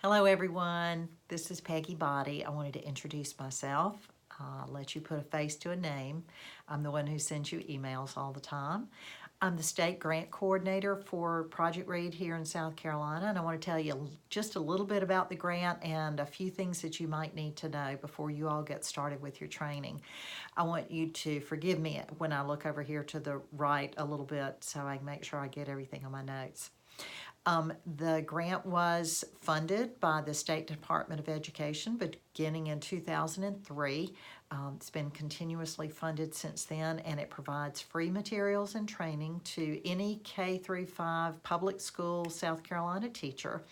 Hello everyone, this is Peggy Body. I wanted to introduce myself, let you put a face to a name. I'm the one who sends you emails all the time. I'm the state grant coordinator for Project Read here in South Carolina, and I want to tell you just a little bit about the grant and a few things that you might need to know before you all get started with your training. I want you to forgive me when I look over here to the right a little bit so I can make sure I get everything on my notes. The grant was funded by the State Department of Education beginning in 2003. It's been continuously funded since then, and it provides free materials and training to any K through 5 public school South Carolina teacher,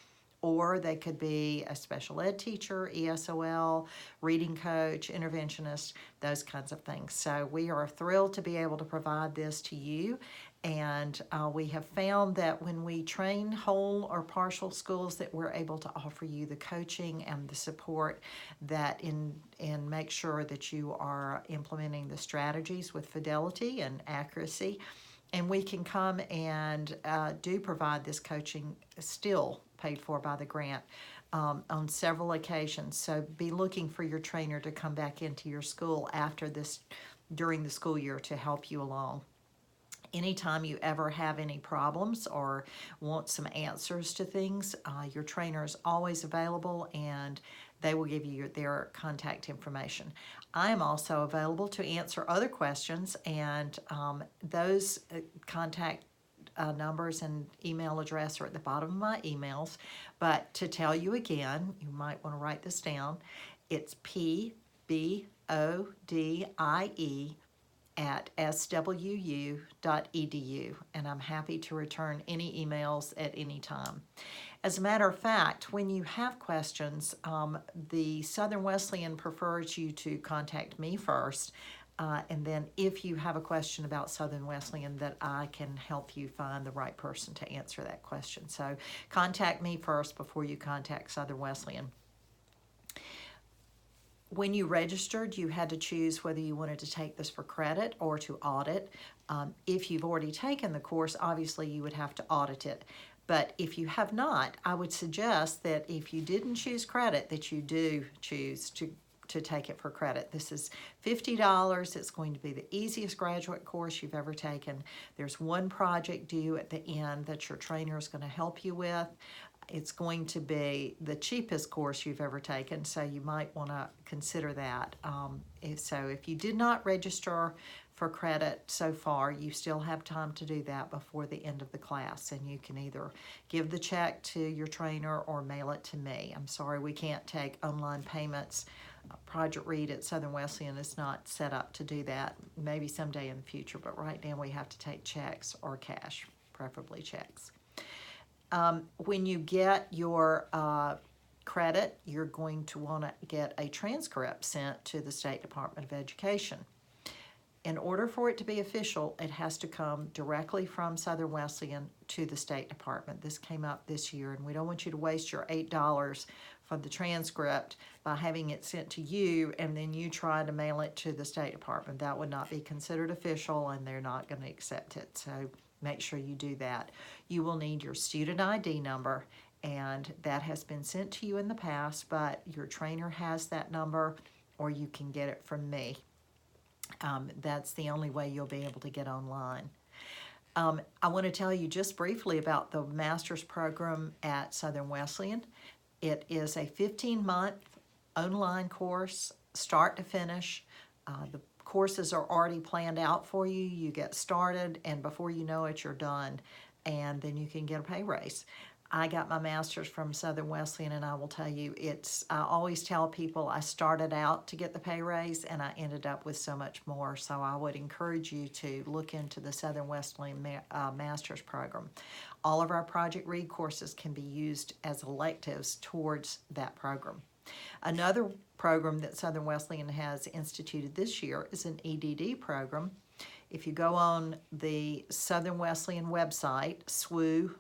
or they could be a special ed teacher, ESOL, reading coach, interventionist, those kinds of things. So we are thrilled to be able to provide this to you. And we have found that when we train whole or partial schools that we're able to offer you the coaching and the support that and make sure that you are implementing the strategies with fidelity and accuracy. And we can come and do provide this coaching still paid for by the grant on several occasions. So be looking for your trainer to come back into your school after this, during the school year, to help you along. Anytime you ever have any problems or want some answers to things, your trainer is always available and they will give you their contact information. I am also available to answer other questions, and those contact numbers and email address are at the bottom of my emails. But to tell you again, you might want to write this down. It's pbodie@swu.edu, and I'm happy to return any emails at any time. As a matter of fact, when you have questions, the Southern Wesleyan prefers you to contact me first, and then if you have a question about Southern Wesleyan, that I can help you find the right person to answer that question. So contact me first before you contact Southern Wesleyan. When you registered, you had to choose whether you wanted to take this for credit or to audit. If you've already taken the course, obviously you would have to audit it. But if you have not, I would suggest that if you didn't choose credit, that you do choose to take it for credit. This is $50. It's going to be the easiest graduate course you've ever taken. There's one project due at the end that your trainer is going to help you with. It's going to be the cheapest course you've ever taken, so you might want to consider that. So if you did not register for credit so far, you still have time to do that before the end of the class, and you can either give the check to your trainer or mail it to me. I'm sorry we can't take online payments. Project Read at Southern Wesleyan is not set up to do that. Maybe someday in the future, but right now we have to take checks or cash, preferably checks. When you get your credit, you're going to want to get a transcript sent to the State Department of Education. In order for it to be official, it has to come directly from Southern Wesleyan to the State Department. This came up this year, and we don't want you to waste your $8 for the transcript by having it sent to you and then you try to mail it to the State Department. That would not be considered official, and they're not going to accept it. So make sure you do that. You will need your student ID number, and that has been sent to you in the past, but your trainer has that number, or you can get it from me. That's the only way you'll be able to get online. I want to tell you just briefly about the master's program at Southern Wesleyan. It is a 15-month online course, start to finish. The courses are already planned out for you. You get started, and before you know it, you're done, and then you can get a pay raise. I got my master's from Southern Wesleyan, and I will tell you, I always tell people I started out to get the pay raise, and I ended up with so much more. So I would encourage you to look into the Southern Wesleyan master's program. All of our Project Read courses can be used as electives towards that program. Another program that Southern Wesleyan has instituted this year is an EDD program. If you go on the Southern Wesleyan website, swu.edu,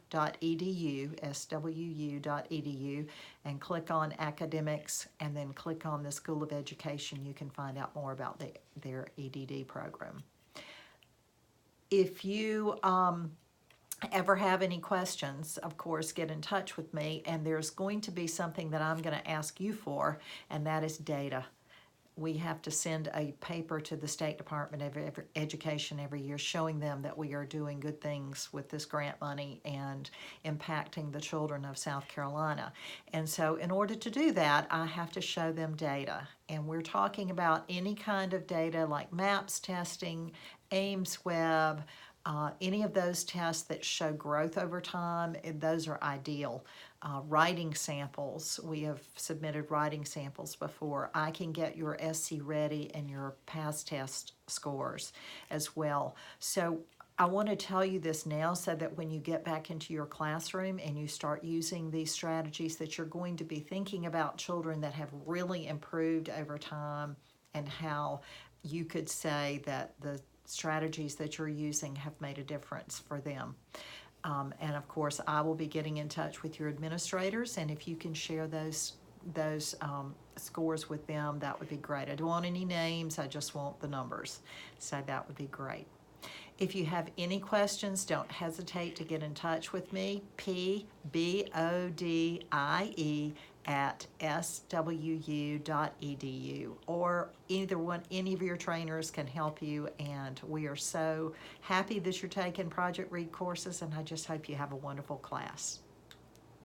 and click on academics, and then click on the School of Education, you can find out more about their EDD program. If you ever have any questions, of course, get in touch with me, and there's going to be something that I'm going to ask you for, and that is data. We have to send a paper to the State Department of Education every year showing them that we are doing good things with this grant money and impacting the children of South Carolina. And so in order to do that, I have to show them data. And we're talking about any kind of data like MAPS testing, Ames Web, any of those tests that show growth over time, those are ideal. Writing samples, we have submitted writing samples before. I can get your SC Ready and your PASS test scores as well. So I want to tell you this now so that when you get back into your classroom and you start using these strategies, that you're going to be thinking about children that have really improved over time and how you could say that the strategies that you're using have made a difference for them. And of course, I will be getting in touch with your administrators, and if you can share those scores with them, that would be great. I don't want any names, I just want the numbers. So that would be great. If you have any questions, don't hesitate to get in touch with me, pbodie@swu.edu, or any of your trainers can help you, and we are so happy that you're taking Project Read courses, and I just hope you have a wonderful class.